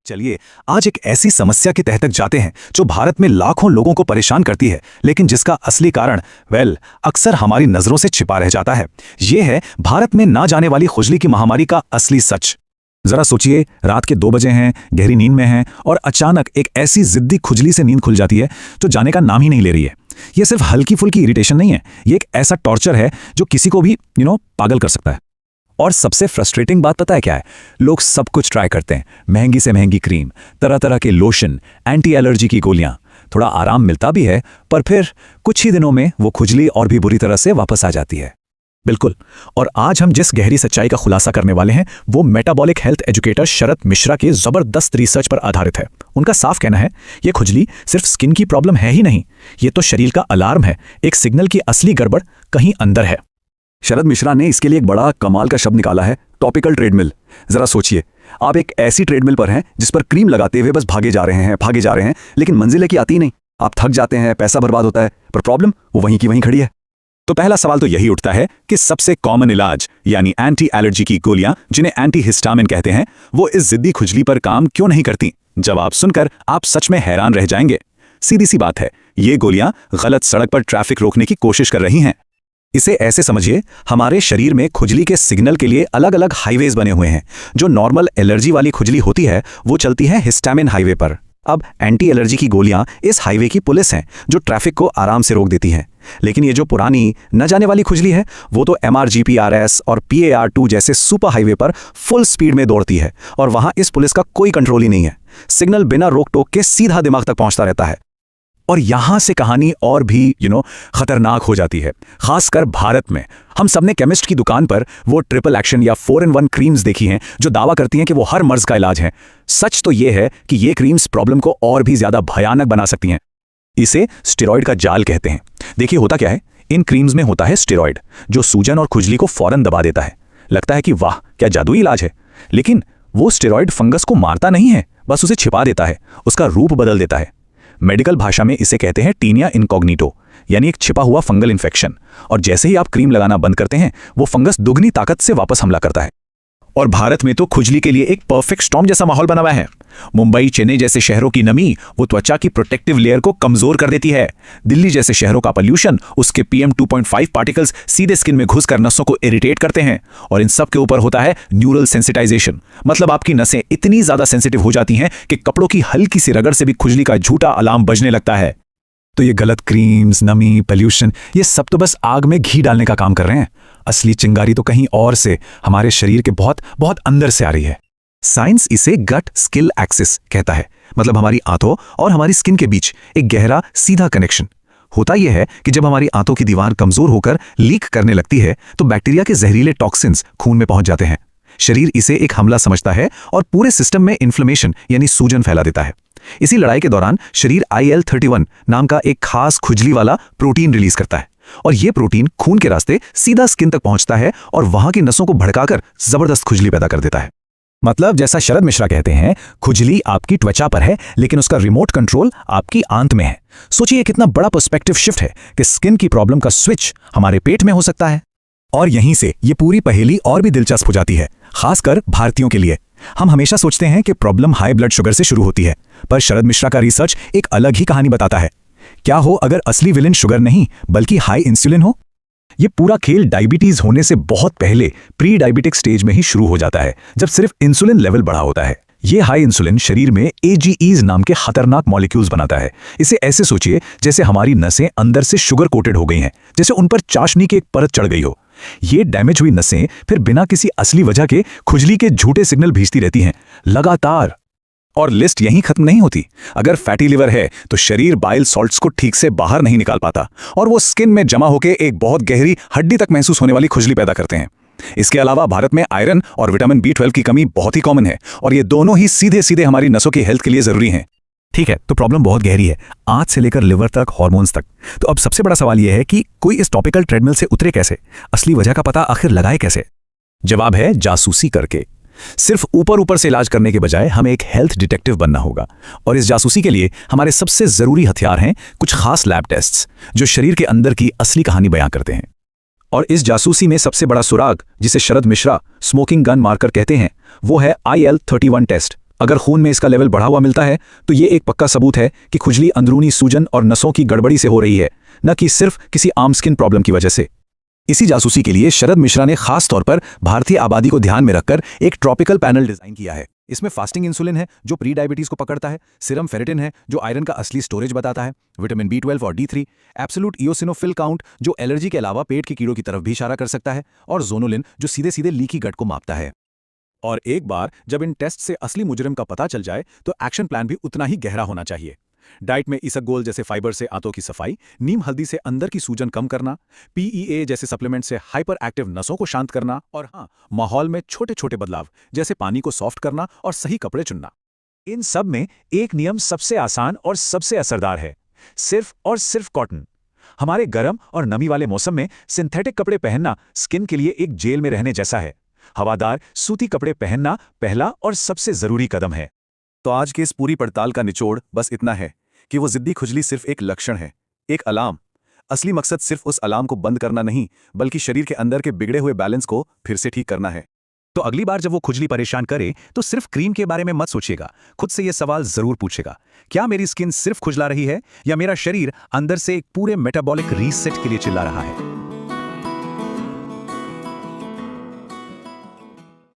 चलिए आज एक ऐसी समस्या के तह तक जाते हैं जो भारत में लाखों लोगों को परेशान करती है, लेकिन जिसका असली कारण अक्सर हमारी नजरों से छिपा रह जाता है। यह है भारत में ना जाने वाली खुजली की महामारी का असली सच। जरा सोचिए, रात के 2 बजे हैं, गहरी नींद में हैं और अचानक एक ऐसी जिद्दी खुजली से नींद खुल जाती है जो जाने का नाम ही नहीं ले रही है। यह सिर्फ हल्की फुल्की इरिटेशन नहीं है, ये एक ऐसा टॉर्चर है जो किसी को भी पागल कर सकता है। और सबसे फ्रस्ट्रेटिंग बात पता है क्या है? लोग सब कुछ ट्राई करते हैं, महंगी से महंगी क्रीम, तरह तरह के लोशन, एंटी एलर्जी की गोलियां, थोड़ा आराम मिलता भी है, पर फिर कुछ ही दिनों में वो खुजली और भी बुरी तरह से वापस आ जाती है। बिल्कुल, और आज हम जिस गहरी सच्चाई का खुलासा करने वाले हैं वो मेटाबॉलिक हेल्थ एजुकेटर शरद मिश्रा के जबरदस्त रिसर्च पर आधारित है। उनका साफ कहना है, ये खुजली सिर्फ स्किन की प्रॉब्लम है ही नहीं, ये तो शरीर का अलार्म है, एक सिग्नल की असली गड़बड़ कहीं अंदर है। शरद मिश्रा ने इसके लिए एक बड़ा कमाल का शब्द निकाला है, टॉपिकल ट्रेडमिल। जरा सोचिए, आप एक ऐसी ट्रेडमिल पर हैं जिस पर क्रीम लगाते हुए बस भागे जा रहे हैं, लेकिन मंजिल लेके आती ही नहीं। आप थक जाते हैं, पैसा बर्बाद होता है, पर प्रॉब्लम वो वहीं की वहीं खड़ी है। तो पहला सवाल तो यही उठता है कि सबसे कॉमन इलाज यानी एंटी एलर्जी की गोलियां, जिन्हें एंटीहिस्टामिन कहते हैं, वो इस जिद्दी खुजली पर काम क्यों नहीं करती? जवाब सुनकर आप सच में हैरान रह जाएंगे। सीधी सी बात है, ये गोलियां गलत सड़क पर ट्रैफिक रोकने की कोशिश कर रही हैं। इसे ऐसे समझिए, हमारे शरीर में खुजली के सिग्नल के लिए अलग अलग हाईवेज बने हुए हैं। जो नॉर्मल एलर्जी वाली खुजली होती है वो चलती है हिस्टामिन हाईवे पर। अब एंटी एलर्जी की गोलियां इस हाईवे की पुलिस हैं जो ट्रैफिक को आराम से रोक देती हैं। लेकिन ये जो पुरानी न जाने वाली खुजली है वो तो MRGPRS और PAR2 जैसे सुपर हाईवे पर फुल स्पीड में दौड़ती है, और वहां इस पुलिस का कोई कंट्रोल ही नहीं है। सिग्नल बिना रोक टोक के सीधा दिमाग तक पहुंचता रहता है। और यहां से कहानी और भी खतरनाक हो जाती है, खासकर भारत में। हम सबने केमिस्ट की दुकान पर वो ट्रिपल एक्शन या 4-in-1 क्रीम्स देखी हैं जो दावा करती हैं कि वो हर मर्ज का इलाज है। सच तो ये है कि ये क्रीम्स प्रॉब्लम को और भी ज्यादा भयानक बना सकती हैं। इसे स्टेरॉइड का जाल कहते हैं। देखिए होता क्या है, इन क्रीम्स में होता है स्टेरॉइड जो सूजन और खुजली को फौरन दबा देता है। लगता है कि वाह क्या जादुई इलाज है, लेकिन वो स्टेरॉइड फंगस को मारता नहीं है, बस उसे छिपा देता है, उसका रूप बदल देता है। मेडिकल भाषा में इसे कहते हैं टीनिया इनकॉग्निटो, यानी एक छिपा हुआ फंगल इन्फेक्शन। और जैसे ही आप क्रीम लगाना बंद करते हैं वो फंगस दुगनी ताकत से वापस हमला करता है। और भारत में तो खुजली के लिए एक परफेक्ट स्टॉर्म जैसा माहौल बना हुआ है। मुंबई, चेन्नई जैसे शहरों की नमी वो त्वचा की प्रोटेक्टिव लेयर को कमजोर कर देती है। दिल्ली जैसे शहरों का पोल्यूशन, उसके PM 2.5 पार्टिकल्स सीधे स्किन में घुसकर नसों को इरिटेट करते हैं। और इन सब के ऊपर होता है न्यूरल सेंसिटाइजेशन, मतलब आपकी नसें इतनी ज्यादा सेंसिटिव हो जाती हैं कि कपड़ों की हल्की सी रगड़ से भी खुजली का झूठा अलार्म बजने लगता है। तो ये गलत क्रीम्स, नमी, पोल्यूशन, ये सब तो बस आग में घी डालने का काम कर रहे हैं। असली चिंगारी तो कहीं और से, हमारे शरीर के बहुत बहुत अंदर से आ रही है। साइंस इसे गट स्किल एक्सिस कहता है, मतलब हमारी आंतों और हमारी स्किन के बीच एक गहरा सीधा कनेक्शन। होता यह है कि जब हमारी आंतों की दीवार कमजोर होकर लीक करने लगती है तो बैक्टीरिया के जहरीले टॉक्सिन्स खून में पहुंच जाते हैं। शरीर इसे एक हमला समझता है और पूरे सिस्टम में इन्फ्लेमेशन यानी सूजन फैला देता है। इसी लड़ाई के दौरान शरीर IL-31 नाम का एक खास खुजली वाला प्रोटीन रिलीज करता है, और यह प्रोटीन खून के रास्ते सीधा स्किन तक पहुंचता है और वहां की नसों को भड़काकर जबरदस्त खुजली पैदा कर देता है। मतलब जैसा शरद मिश्रा कहते हैं, खुजली आपकी त्वचा पर है लेकिन उसका रिमोट कंट्रोल आपकी आंत में है। सोचिए कितना बड़ा पर्सपेक्टिव शिफ्ट है कि स्किन की प्रॉब्लम का स्विच हमारे पेट में हो सकता है। और यहीं से ये पूरी पहेली और भी दिलचस्प हो जाती है, खासकर भारतीयों के लिए। हम हमेशा सोचते हैं कि प्रॉब्लम हाई ब्लड शुगर से शुरू होती है, पर शरद मिश्रा का रिसर्च एक अलग ही कहानी बताता है। क्या हो अगर असली विलेन शुगर नहीं बल्कि हाई इंसुलिन हो? ये पूरा खेल डायबिटीज होने से बहुत पहले प्री डायबिटिक स्टेज में ही शुरू हो जाता है, जब सिर्फ इंसुलिन लेवल बढ़ा होता है। ये हाई इंसुलिन शरीर में AGEs नाम के खतरनाक मॉलिक्यूल्स बनाता है। इसे ऐसे सोचिए जैसे हमारी नसें अंदर से शुगर कोटेड हो गई हैं, जैसे उन पर चाशनी की एक परत चढ़ गई हो। ये डैमेज हुई नसें फिर बिना किसी असली वजह के खुजली के झूठे सिग्नल भेजती रहती हैं लगातार। और लिस्ट यहीं खत्म नहीं होती। अगर फैटी लिवर है तो शरीर बाइल सॉल्ट्स को ठीक से बाहर नहीं निकाल पाता और वो स्किन में जमा होकर एक बहुत गहरी हड्डी तक महसूस होने वाली खुजली पैदा करते हैं। इसके अलावा भारत में आयरन और विटामिन B12 की कमी बहुत ही कॉमन है, और ये दोनों ही सीधे सीधे हमारी नसों की हेल्थ के लिए जरूरी हैं। ठीक है, तो प्रॉब्लम बहुत गहरी है, आंत से लेकर लिवर तक, हार्मोन्स तक। तो अब सबसे बड़ा सवाल यह है कि कोई इस टॉपिकल ट्रेडमिल से उतरे कैसे? असली वजह का पता आखिर लगाए कैसे? जवाब है जासूसी करके। सिर्फ ऊपर ऊपर से इलाज करने के बजाय हमें एक हेल्थ डिटेक्टिव बनना होगा, और इस जासूसी के लिए हमारे सबसे जरूरी हथियार हैं कुछ खास लैब टेस्ट्स जो शरीर के अंदर की असली कहानी बयां करते हैं। और इस जासूसी में सबसे बड़ा सुराग, जिसे शरद मिश्रा स्मोकिंग गन मार्कर कहते हैं, वो है IL-31 टेस्ट, अगर खून में इसका लेवल बढ़ा हुआ मिलता है तो ये एक पक्का सबूत है कि खुजली अंदरूनी सूजन और नसों की गड़बड़ी से हो रही है, न कि सिर्फ किसी आम स्किन प्रॉब्लम की वजह से। इसी जासूसी के लिए शरद मिश्रा ने खास तौर पर भारतीय आबादी को ध्यान में रखकर एक ट्रॉपिकल पैनल डिजाइन किया है। इसमें फास्टिंग इंसुलिन है जो प्री डायबिटीज को पकड़ता है, सीरम फेरेटिन है जो आयरन का असली स्टोरेज बताता है, विटामिन B12 और D3, एब्सोल्यूट इओसिनोफिल काउंट जो एलर्जी के अलावा पेट के कीड़ों की तरफ भी इशारा कर सकता है, और जोनुलिन जो सीधे सीधे लीकी गट को मापता है। और एक बार जब इन टेस्ट से असली मुजरिम का पता चल जाए तो एक्शन प्लान भी उतना ही गहरा होना चाहिए। डाइट में इसबगोल जैसे फाइबर से आंतों की सफाई, नीम हल्दी से अंदर की सूजन कम करना, PEA जैसे सप्लीमेंट से हाइपर एक्टिव नसों को शांत करना, और हाँ, माहौल में छोटे छोटे बदलाव जैसे पानी को सॉफ्ट करना और सही कपड़े चुनना। इन सब में एक नियम सबसे आसान और सबसे असरदार है, सिर्फ और सिर्फ कॉटन। हमारे गर्म और नमी वाले मौसम में सिंथेटिक कपड़े पहनना स्किन के लिए एक जेल में रहने जैसा है। हवादार सूती कपड़े पहनना पहला और सबसे जरूरी कदम है। तो आज के इस पूरी पड़ताल का निचोड़ बस इतना है कि वो जिद्दी खुजली सिर्फ एक लक्षण है, एक अलार्म। असली मकसद सिर्फ उस अलार्म को बंद करना नहीं, बल्कि शरीर के अंदर के बिगड़े हुए बैलेंस को फिर से ठीक करना है। तो अगली बार जब वो खुजली परेशान करे तो सिर्फ क्रीम के बारे में मत सोचिएगा। खुद से ये सवाल जरूर पूछेगा, क्या मेरी स्किन सिर्फ खुजला रही है या मेरा शरीर अंदर से एक पूरे मेटाबॉलिक रीसेट के लिए चिल्ला रहा है।